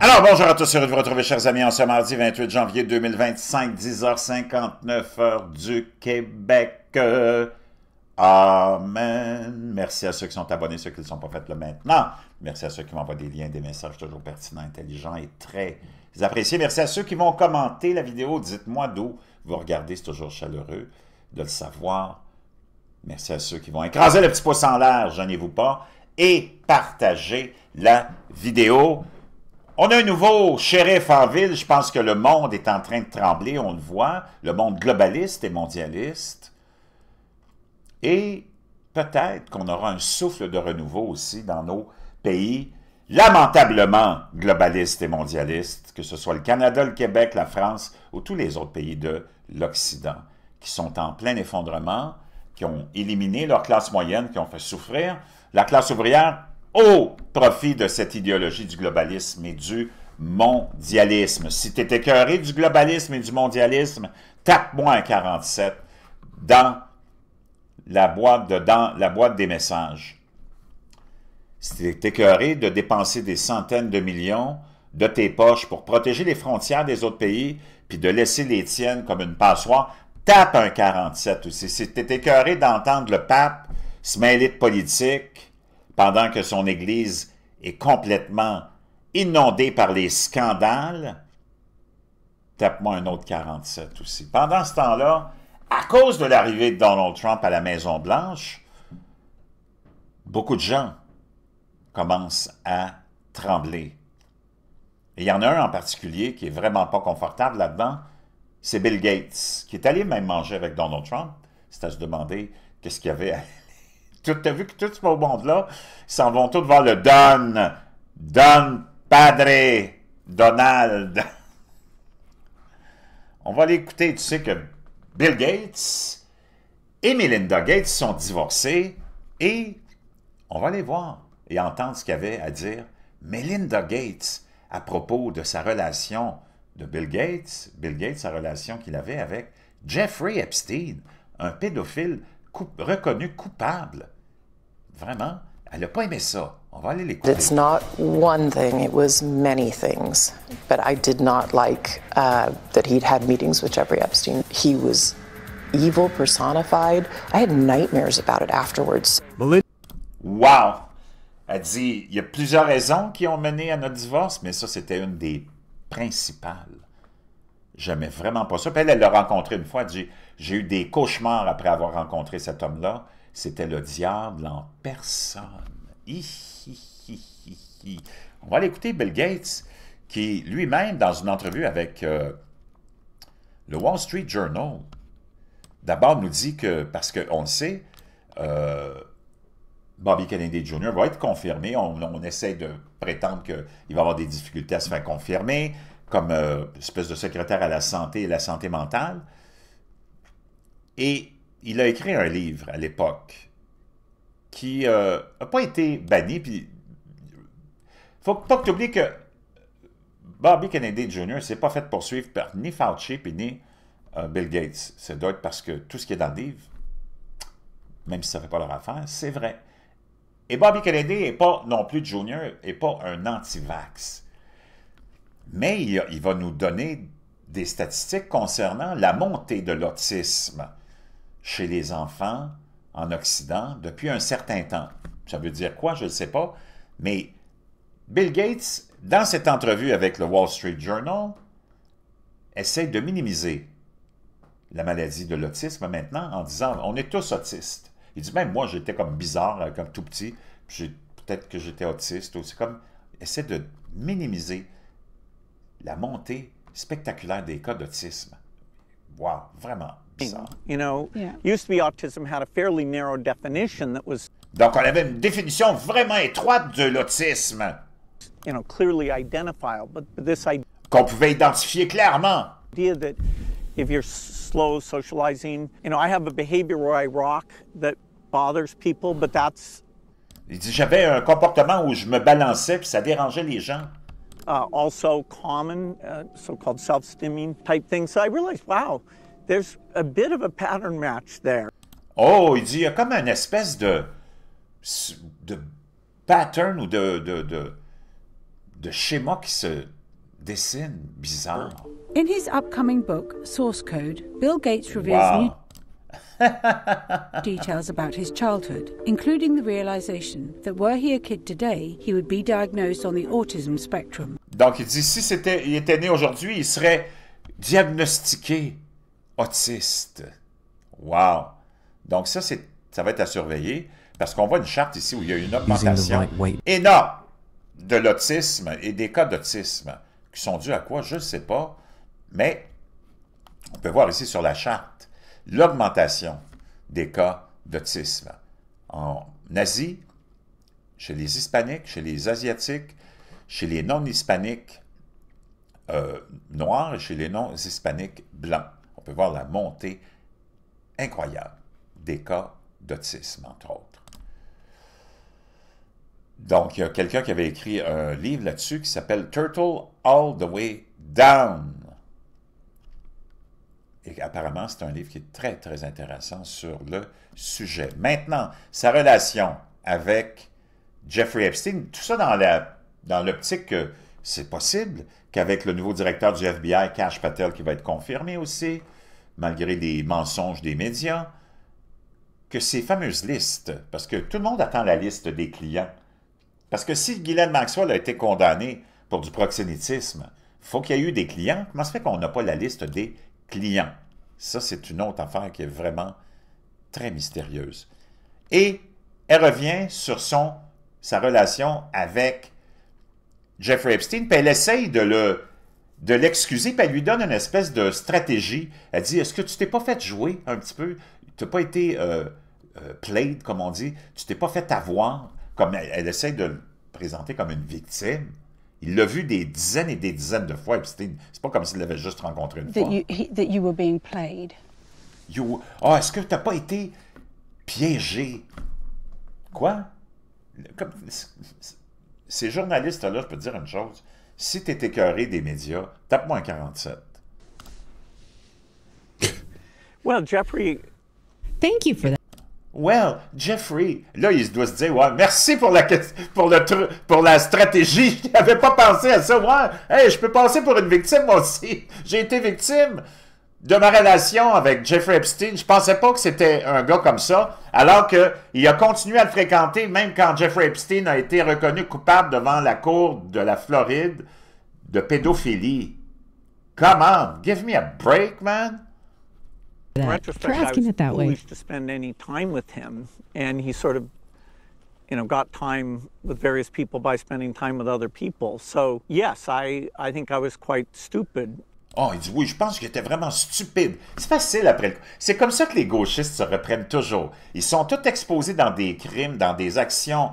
Alors, bonjour à tous, heureux de vous retrouver, chers amis, en ce mardi 28 janvier 2025, 10h59, heure du Québec. Amen. Merci à ceux qui sont abonnés, ceux qui ne le sont pas fait là maintenant. Merci à ceux qui m'envoient des liens, des messages toujours pertinents, intelligents et très appréciés. Merci à ceux qui vont commenter la vidéo. Dites-moi d'où vous regardez, c'est toujours chaleureux de le savoir. Merci à ceux qui vont écraser le petit pouce en l'air, gênez-vous pas, et partager la vidéo. On a un nouveau shérif en ville. Je pense que le monde est en train de trembler, on le voit. Le monde globaliste et mondialiste. Et peut-être qu'on aura un souffle de renouveau aussi dans nos pays lamentablement globalistes et mondialistes, que ce soit le Canada, le Québec, la France ou tous les autres pays de l'Occident, qui sont en plein effondrement, qui ont éliminé leur classe moyenne, qui ont fait souffrir la classe ouvrière au profit de cette idéologie du globalisme et du mondialisme. Si tu es écœuré du globalisme et du mondialisme, tape-moi un 47 dans la boîte des messages. Si tu es écœuré de dépenser des centaines de millions de tes poches pour protéger les frontières des autres pays, puis de laisser les tiennes comme une passoire, tape un 47 aussi. Si tu es écœuré d'entendre le pape se mêler de politique pendant que son Église est complètement inondée par les scandales, tape-moi un autre 47 aussi. Pendant ce temps-là, à cause de l'arrivée de Donald Trump à la Maison-Blanche, beaucoup de gens commencent à trembler. Et il y en a un en particulier qui est vraiment pas confortable là-dedans, c'est Bill Gates, qui est allé même manger avec Donald Trump. C'est à se demander qu'est-ce qu'il y avait à... Tu as vu que tout ce beau monde-là, ils s'en vont tous voir le Don Padre Donald. On va l'écouter. Tu sais que Bill Gates et Melinda Gates sont divorcés et on va aller voir et entendre ce qu'il y avait à dire Melinda Gates à propos de sa relation de Bill Gates, sa relation qu'il avait avec Jeffrey Epstein, un pédophile reconnu coupable. Vraiment, elle n'a pas aimé ça. On va aller l'écouter. It's not one thing, it was many things. But I did not like that he'd had meetings with Jeffrey Epstein. He was evil personified. I had nightmares about it afterwards. Wow! Elle dit, il y a plusieurs raisons qui ont mené à notre divorce, mais ça, c'était une des principales. J'aimais vraiment pas ça. Puis elle l'a rencontré une fois. Elle dit, j'ai eu des cauchemars après avoir rencontré cet homme-là. C'était le diable en personne. On va l'écouter, Bill Gates, qui lui-même, dans une entrevue avec le Wall Street Journal, d'abord nous dit que, parce qu'on le sait, Bobby Kennedy Jr. va être confirmé. On essaie de prétendre qu'il va avoir des difficultés à se faire confirmer, comme espèce de secrétaire à la santé et la santé mentale. Et il a écrit un livre à l'époque qui n'a pas été banni. Puis, faut pas que tu oublies que Bobby Kennedy Jr. s'est pas fait poursuivre par ni Fauci puis ni Bill Gates. Ça doit être parce que tout ce qui est dans le livre, même si ça ne fait pas leur affaire, c'est vrai. Et Bobby Kennedy n'est pas non plus Jr., n'est pas un anti-vax. Mais il va nous donner des statistiques concernant la montée de l'autisme chez les enfants en Occident depuis un certain temps. Ça veut dire quoi? Je ne sais pas. Mais Bill Gates, dans cette entrevue avec le Wall Street Journal, essaie de minimiser la maladie de l'autisme maintenant en disant « on est tous autistes ». Il dit, même moi, j'étais comme bizarre, comme tout petit, peut-être que j'étais autiste. C'est comme, essaie de minimiser la montée spectaculaire des cas d'autisme. Wow, vraiment bizarre. You know, used to be autism had a fairly narrow definition that was... Donc, on avait une définition vraiment étroite de l'autisme. You know, clearly identifiable, but this idea... Qu'on pouvait identifier clairement. That if you're slow socializing, you know, I have a behavior where I rock that bothers people, but that's... Il dit, j'avais un comportement où je me balançais puis ça dérangeait les gens. Also common, so-called self-stimming type things. So I realized, wow, there's a bit of a pattern match there. Oh, il dit, il y a comme une espèce de pattern ou de schémas qui se dessinent bizarres. In his upcoming book, Source Code, Bill Gates reveals Wow. new details about his childhood, including the realization that were he a kid today, he would be diagnosed on the autism spectrum. Donc, il dit, si il était né aujourd'hui, il serait diagnostiqué autiste. Wow! Donc, ça va être à surveiller, parce qu'on voit une charte ici où il y a une augmentation énorme de l'autisme et des cas d'autisme qui sont dus à quoi? Je ne sais pas, mais on peut voir ici sur la charte l'augmentation des cas d'autisme en Asie, chez les Hispaniques, chez les Asiatiques, chez les non-Hispaniques noirs et chez les non-Hispaniques blancs. On peut voir la montée incroyable des cas d'autisme, entre autres. Donc, il y a quelqu'un qui avait écrit un livre là-dessus qui s'appelle « Turtle All the Way Down ». Et apparemment, c'est un livre qui est très, très intéressant sur le sujet. Maintenant, sa relation avec Jeffrey Epstein, tout ça dans l'optique que c'est possible qu'avec le nouveau directeur du FBI, Kash Patel, qui va être confirmé aussi, malgré les mensonges des médias, que ces fameuses listes, parce que tout le monde attend la liste des clients, parce que si Ghislaine Maxwell a été condamné pour du proxénétisme, il faut qu'il y ait eu des clients. Comment se fait qu'on n'a pas la liste des clients? Ça, c'est une autre affaire qui est vraiment très mystérieuse. Et elle revient sur sa relation avec Jeffrey Epstein, puis elle essaye de l'excuser, puis elle lui donne une espèce de stratégie. Elle dit, est-ce que tu t'es pas fait jouer un petit peu? Tu n'as pas été played, comme on dit. Tu t'es pas fait avoir. Comme elle essaie de le présenter comme une victime. Il l'a vu des dizaines et des dizaines de fois, Epstein. C'est pas comme s'il l'avait juste rencontré une fois. That you were being played. Est-ce que tu n'as pas été piégé? Quoi? Ces journalistes-là, je peux te dire une chose. Si tu es écœuré des médias, tape-moi un 47. Well, Jeffrey... Thank you for that. Well, Jeffrey, là, il doit se dire, ouais, merci pour la stratégie. Je n'avais pas pensé à ça. Ouais, hey, je peux passer pour une victime, moi aussi. J'ai été victime de ma relation avec Jeffrey Epstein. Je pensais pas que c'était un gars comme ça, alors qu'il a continué à le fréquenter, même quand Jeffrey Epstein a été reconnu coupable devant la cour de la Floride de pédophilie. Come on, give me a break, man. In For retrospect, asking I was it that way. foolish to spend any time with him, and he sort of, got time with various people by spending time with other people. So yes, I think I was quite stupid. Oh, il dit oui, je pense qu'il était vraiment stupide. C'est facile après. C'est comme ça que les gauchistes se reprennent toujours. Ils sont tous exposés dans des crimes, dans des actions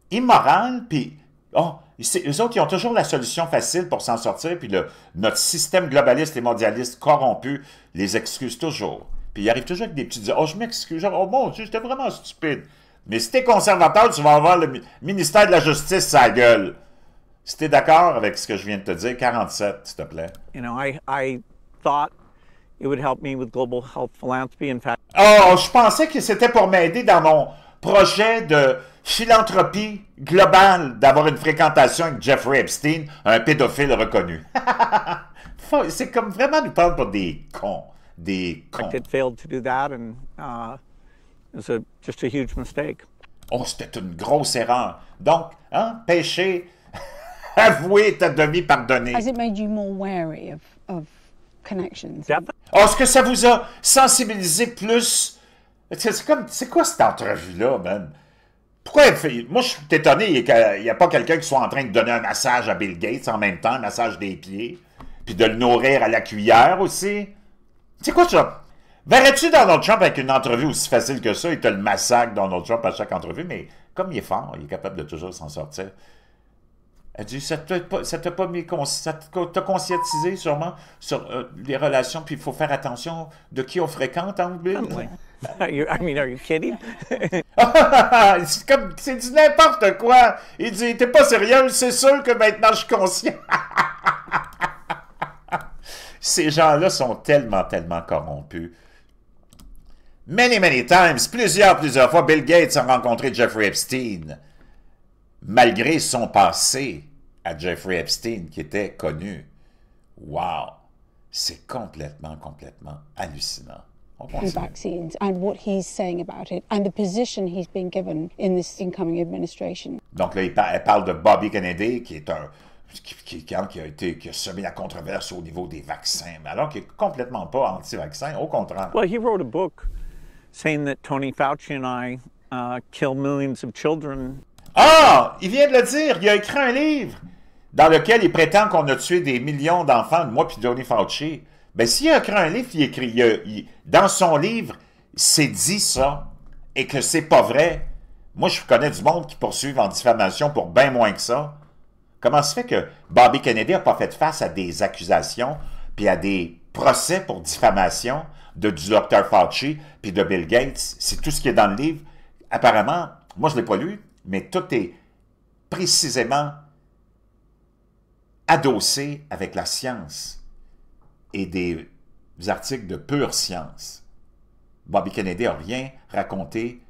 immorales, puis eux autres, ils ont toujours la solution facile pour s'en sortir, puis notre système globaliste et mondialiste corrompu les excuse toujours. Puis ils arrivent toujours avec des petits... Oh, je m'excuse. Oh mon Dieu, j'étais vraiment stupide. Mais si t'es conservateur, tu vas avoir le ministère de la Justice sa gueule. Si t'es d'accord avec ce que je viens de te dire, 47, s'il te plaît. I thought it would help me with global health philanthropy. In fact... Oh, je pensais que c'était pour m'aider dans mon projet de philanthropie globale d'avoir une fréquentation avec Jeffrey Epstein, un pédophile reconnu. C'est comme vraiment nous prendre pour des cons. Des cons. It failed to do that, and it was just a huge mistake. Oh, c'était une grosse erreur. Donc, péché, avoué, t'as demi-pardonné. Has it made you more wary of connections? Definitely. Oh, est-ce que ça vous a sensibilisé plus? C'est quoi cette entrevue-là, man? Pourquoi moi, je suis étonné qu'il n'y a pas quelqu'un qui soit en train de donner un massage à Bill Gates en même temps, un massage des pieds, puis de le nourrir à la cuillère aussi. C'est quoi ça? Verrais-tu Donald Trump avec une entrevue aussi facile que ça? Il te le massacre, Donald Trump, à chaque entrevue, mais comme il est fort, il est capable de toujours s'en sortir. Elle dit, ça t'a conscientisé sûrement sur les relations, puis il faut faire attention de qui on fréquente, hein, Bill? Are you kidding? C'est du n'importe quoi. Il dit, t'es pas sérieux, c'est sûr que maintenant je suis conscient. Ces gens-là sont tellement, tellement corrompus. Many times, plusieurs fois, Bill Gates a rencontré Jeffrey Epstein, malgré son passé à Jeffrey Epstein, qui était connu. Wow! C'est complètement hallucinant. On continue. Vaccines and what he's saying about it and the position he's been given in this incoming administration. Donc là, elle parle de Bobby Kennedy, qui est un... qui a semé la controverse au niveau des vaccins, mais alors qu'il n'est complètement pas anti-vaccin, au contraire. Well, he wrote a book saying that Tony Fauci and I kill millions of children. Ah! Il vient de le dire, il a écrit un livre dans lequel il prétend qu'on a tué des millions d'enfants, moi puis Tony Fauci. Ben, s'il a écrit un livre, dans son livre, c'est dit ça, et que c'est pas vrai. Moi, je connais du monde qui poursuivent en diffamation pour bien moins que ça. Comment se fait que Bobby Kennedy n'a pas fait face à des accusations, puis à des procès pour diffamation du Dr. Fauci, puis de Bill Gates? C'est tout ce qui est dans le livre. Apparemment, moi, je ne l'ai pas lu, mais tout est précisément adossé avec la science et des articles de pure science. Bobby Kennedy n'a rien raconté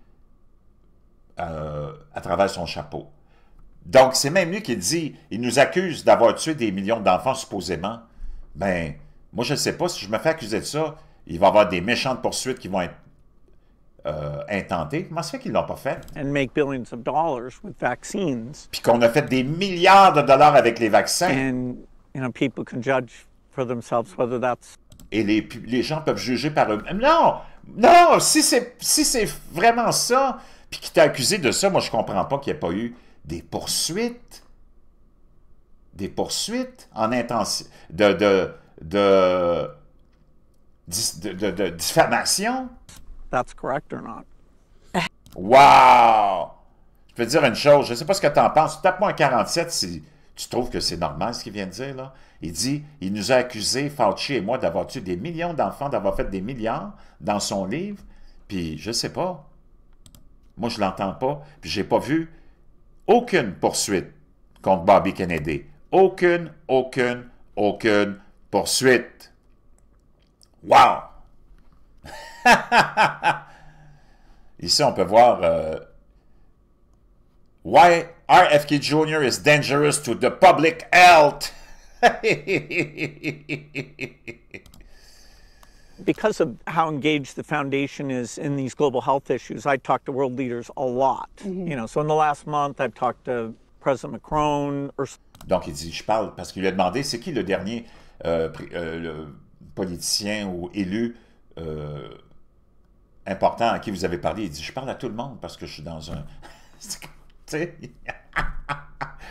à travers son chapeau. Donc, c'est même lui qui dit, il nous accuse d'avoir tué des millions d'enfants supposément. Ben, moi, je ne sais pas, si je me fais accuser de ça, il va y avoir des méchantes poursuites qui vont être intentées. Comment ça fait qu'ils ne l'ont pas fait? And make billions of dollars with vaccines. Puis qu'on a fait des milliards de dollars avec les vaccins. And, you know, people can judge for themselves whether that's... Et les gens peuvent juger par eux-mêmes. Non, si c'est vraiment ça, puis qu'il t'a accusé de ça, moi, je comprends pas qu'il n'y ait pas eu des poursuites en intention de diffamation. That's correct or not. Wow! Je peux te dire une chose, je ne sais pas ce que tu en penses. Tape-moi un 47 si tu trouves que c'est normal ce qu'il vient de dire, là. Il dit, il nous a accusés, Fauci et moi, d'avoir tué des millions d'enfants, d'avoir fait des milliards dans son livre, puis je ne sais pas. Moi, je ne l'entends pas, puis je n'ai pas vu aucune poursuite contre Bobby Kennedy. Aucune poursuite. Wow! Ici, on peut voir Why RFK Jr. is dangerous to the public health. Because of how engaged the foundation is in these global health issues, I talk to world leaders a lot. You know, so in the last month, I've talked to President Macron. Donc, il dit, je parle, parce qu'il lui a demandé, c'est qui le dernier le politicien ou élu important à qui vous avez parlé? Il dit, je parle à tout le monde parce que je suis dans un...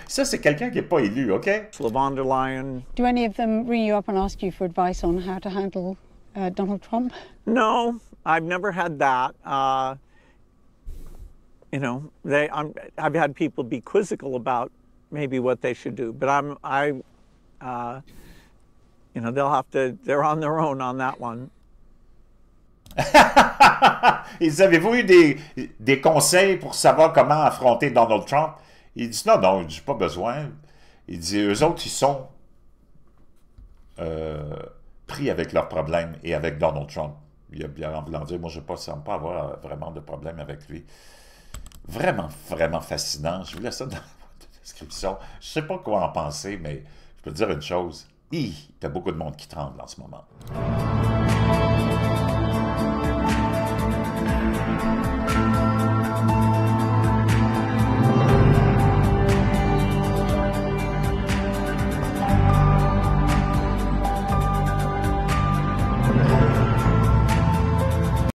Ça, c'est quelqu'un qui n'est pas élu, OK? Ursula von der Leyen. Do any of them ring you up and ask you for advice on how to handle Donald Trump? No, I've never had that. You know, I've had people be quizzical about maybe what they should do, but you know, they're on their own on that one. Ils avez-vous eu des conseils pour savoir comment affronter Donald Trump? Il dit non, il dit pas besoin. Il dit eux autres, ils sont pris avec leurs problèmes et avec Donald Trump. Il a bien voulant dire, moi je ne semble pas avoir vraiment de problème avec lui. Vraiment fascinant. Je vous laisse ça dans la description. Je ne sais pas quoi en penser, mais je peux te dire une chose. Il y a beaucoup de monde qui tremble en ce moment.